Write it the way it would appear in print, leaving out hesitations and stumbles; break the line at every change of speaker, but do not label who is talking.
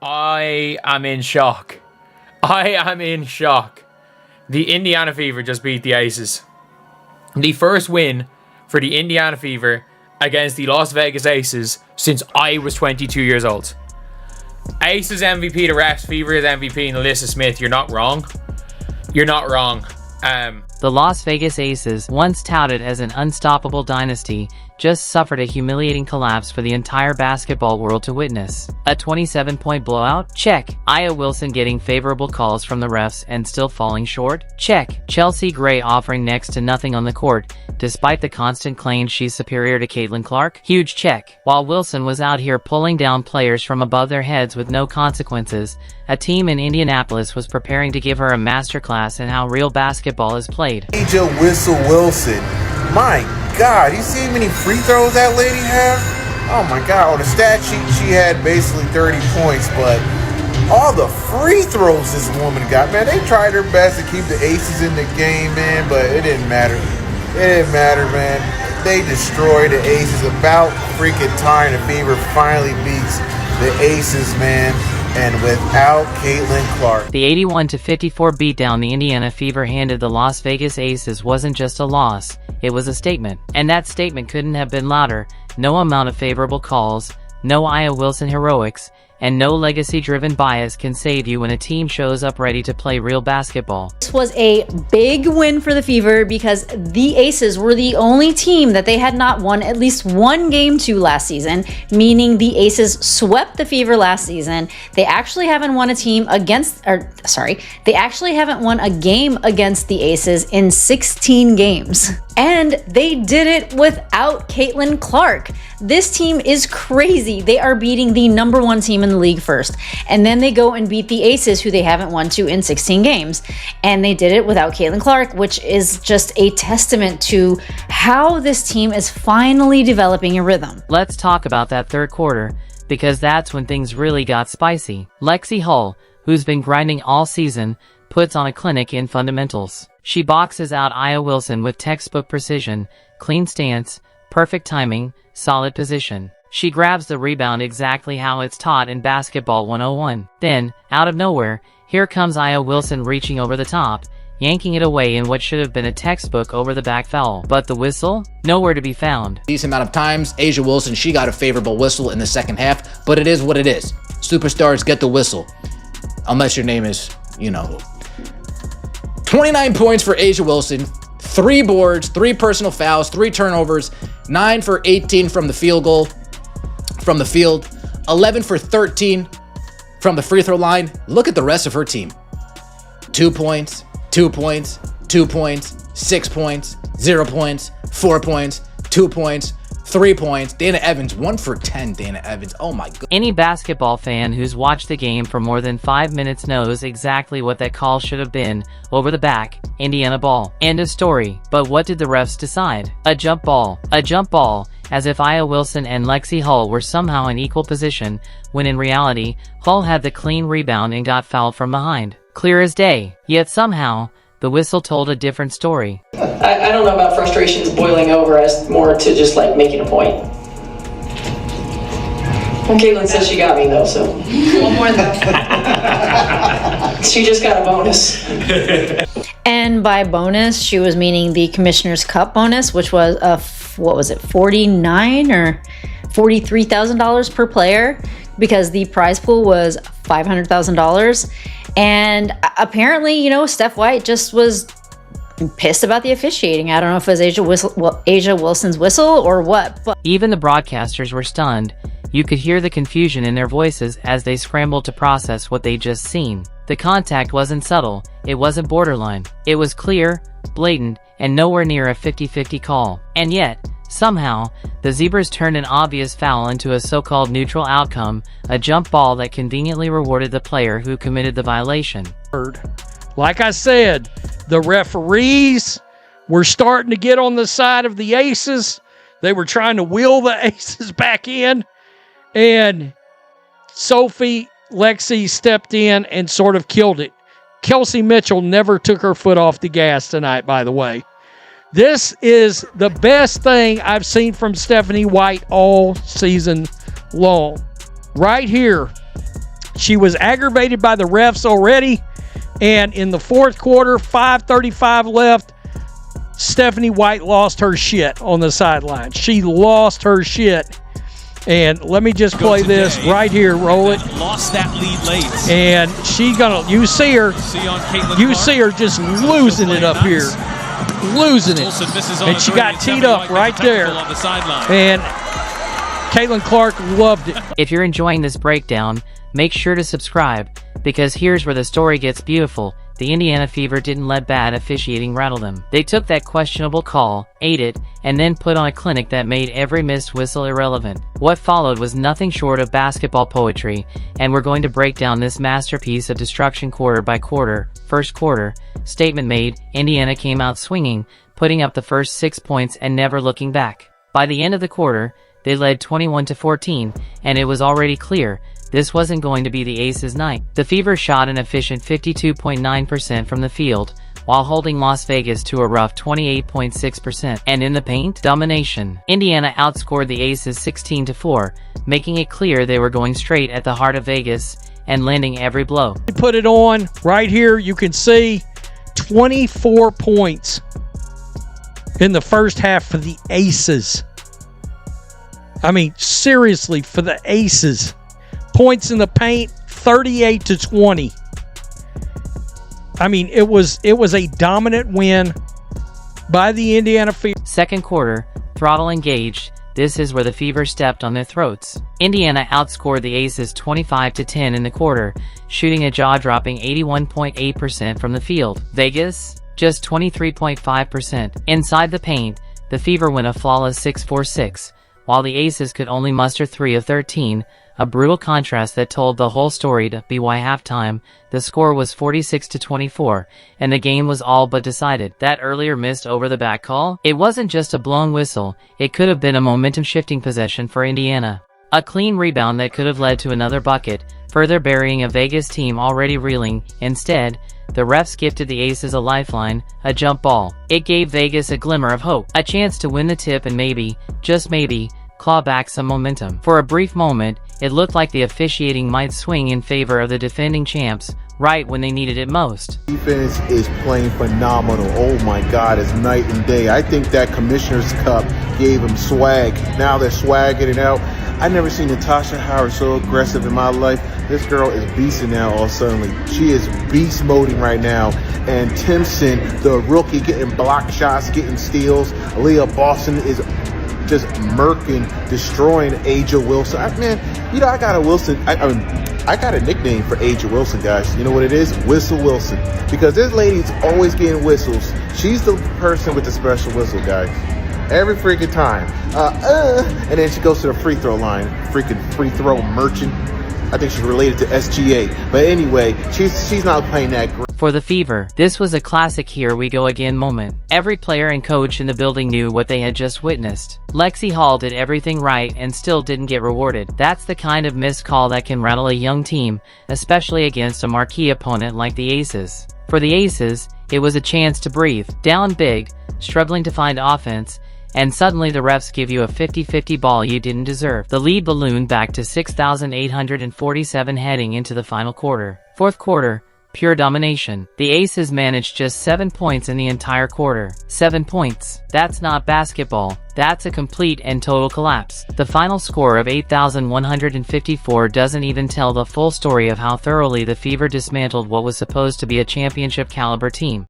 I am in shock. I am in shock. The Indiana Fever just beat the Aces. The first win for the Indiana Fever against the Las Vegas Aces since I was 22 years old. Aces MVP to refs, Fever is MVP, and Alyssa Smith, you're not wrong. You're not wrong.
The Las Vegas Aces, once touted as an unstoppable dynasty, just suffered a humiliating collapse for the entire basketball world to witness. A 27-point blowout? Check. Aya Wilson getting favorable calls from the refs and still falling short? Check. Chelsea Gray offering next to nothing on the court, despite the constant claims she's superior to Caitlin Clark? Huge check. While Wilson was out here pulling down players from above their heads with no consequences, a team in Indianapolis was preparing to give her a masterclass in how real basketball is played.
Angel Wilson. My God, you see how many free throws that lady have? Oh my God, on the stat sheet she had basically 30 points, but all the free throws this woman got, man, they tried their best to keep the Aces in the game, man, but it didn't matter. It didn't matter, man. They destroyed the Aces. About freaking time the Fever finally beats the Aces, man. And without Caitlin Clark.
The 81-54 beatdown the Indiana Fever handed the Las Vegas Aces wasn't just a loss, it was a statement. And that statement couldn't have been louder. No amount of favorable calls, no Aya Wilson heroics, and no legacy-driven bias can save you when a team shows up ready to play real basketball.
This was a big win for the Fever because the Aces were the only team that they had not won at least one game to last season, meaning the Aces swept the Fever last season. They actually haven't won they actually haven't won a game against the Aces in 16 games. And they did it without Caitlin Clark. This team is crazy. They are beating the #1 team in the league first. And then they go and beat the Aces, who they haven't won to in 16 games. And they did it without Caitlin Clark, which is just a testament to how this team is finally developing a rhythm.
Let's talk about that third quarter, because that's when things really got spicy. Lexie Hull, who's been grinding all season, puts on a clinic in fundamentals. She boxes out Aya Wilson with textbook precision, clean stance, perfect timing, solid position. She grabs the rebound exactly how it's taught in Basketball 101. Then, out of nowhere, here comes Aya Wilson reaching over the top, yanking it away in what should have been a textbook over-the-back foul. But the whistle? Nowhere to be found.
Decent amount of times, A'ja Wilson, she got a favorable whistle in the second half, but it is what it is. Superstars get the whistle. Unless your name is, 29 points for A'ja Wilson, 3 boards, 3 personal fouls, 3 turnovers, 9 for 18 from the field goal, from the field, 11 for 13 from the free throw line. Look at the rest of her team. 2 points, 2 points, 2 points, 6 points, 0 points, 4 points, 2 points, 3 points. Dana Evans, 1 for 10, Dana Evans. Oh my God.
Any basketball fan who's watched the game for more than 5 minutes knows exactly what that call should have been. Over the back, Indiana ball. End of story. But what did the refs decide? A jump ball. A jump ball, as if Aya Wilson and Lexie Hull were somehow in equal position, when in reality, Hull had the clean rebound and got fouled from behind. Clear as day. Yet somehow, the whistle told a different story.
I don't know about frustrations boiling over as more to just like making a point. Well, Caitlin says she got me though, so. One more than that. She just got a bonus.
And by bonus, she was meaning the Commissioner's Cup bonus, which was $49,000 or $43,000 per player, because the prize pool was $500,000. And apparently, Steph White just was pissed about the officiating. I don't know if it was A'ja Wilson's whistle or what. But
even the broadcasters were stunned. You could hear the confusion in their voices as they scrambled to process what they'd just seen. The contact wasn't subtle, it wasn't borderline. It was clear, blatant, and nowhere near a 50-50 call. And yet, somehow, the Zebras turned an obvious foul into a so-called neutral outcome, a jump ball that conveniently rewarded the player who committed the violation.
Like I said, the referees were starting to get on the side of the Aces. They were trying to wheel the Aces back in. And Lexie stepped in and sort of killed it. Kelsey Mitchell never took her foot off the gas tonight, by the way. This is the best thing I've seen from Stephanie White all season long. Right here, She was aggravated by the refs already. And in the fourth quarter, 5:35 left, Stephanie White lost her shit on the sideline. She lost her shit. And let me just play this right here. Roll it.
Lost that lead late.
And she's gonna. You see her. You see her just losing it up here, losing it. And she got teed up right there. And Caitlin Clark loved it.
If you're enjoying this breakdown, make sure to subscribe, because here's where the story gets beautiful. The Indiana Fever didn't let bad officiating rattle them. They took that questionable call, ate it, and then put on a clinic that made every missed whistle irrelevant. What followed was nothing short of basketball poetry, and we're going to break down this masterpiece of destruction quarter by quarter. First quarter, statement made, Indiana came out swinging, putting up the first 6 points and never looking back. By the end of the quarter, they led 21-14, and it was already clear this wasn't going to be the Aces' night. The Fever shot an efficient 52.9% from the field, while holding Las Vegas to a rough 28.6%. And in the paint, domination. Indiana outscored the Aces 16-4, making it clear they were going straight at the heart of Vegas and landing every blow.
Put it on right here. You can see 24 points in the first half for the Aces. I mean, seriously, for the Aces. Points in the paint, 38-20. I mean, it was a dominant win by the Indiana Fever.
Second quarter, throttle engaged. This is where the Fever stepped on their throats. Indiana outscored the Aces 25-10 in the quarter, shooting a jaw-dropping 81.8% from the field. Vegas, just 23.5%. Inside the paint, the Fever went a flawless 6-4-6, while the Aces could only muster 3 of 13, a brutal contrast that told the whole story. To BY halftime, the score was 46-24, and the game was all but decided. That earlier missed over-the-back call? It wasn't just a blown whistle, it could have been a momentum-shifting possession for Indiana. A clean rebound that could have led to another bucket, further burying a Vegas team already reeling. Instead, the refs gifted the Aces a lifeline, a jump ball. It gave Vegas a glimmer of hope, a chance to win the tip and maybe, just maybe, claw back some momentum. For a brief moment, it looked like the officiating might swing in favor of the defending champs, right when they needed it most.
Defense is playing phenomenal. Oh my God, it's night and day. I think that Commissioner's Cup gave them swag. Now they're swagging it out. I never seen Natasha Howard so aggressive in my life. This girl is beasting now all suddenly. She is beast moding right now. And Timpson, the rookie, getting block shots, getting steals. Aaliyah Boston is just murking, destroying Aja Wilson. Man, you know, I got a nickname for Aja Wilson, guys. You know what it is? Whistle Wilson. Because this lady's always getting whistles. She's the person with the special whistle, guys. Every freaking time. And then she goes to the free throw line. Freaking free throw merchant. I think she's related to SGA. But anyway, she's not playing that great.
For the Fever, this was a classic here we go again moment. Every player and coach in the building knew what they had just witnessed. Lexie Hull did everything right and still didn't get rewarded. That's the kind of missed call that can rattle a young team, especially against a marquee opponent like the Aces. For the Aces, it was a chance to breathe. Down big, struggling to find offense, and suddenly the refs give you a 50-50 ball you didn't deserve. The lead ballooned back to 6,847 heading into the final quarter. Fourth quarter, pure domination. The Aces managed just 7 points in the entire quarter. 7 points. That's not basketball. That's a complete and total collapse. The final score of 8,154 doesn't even tell the full story of how thoroughly the Fever dismantled what was supposed to be a championship caliber team.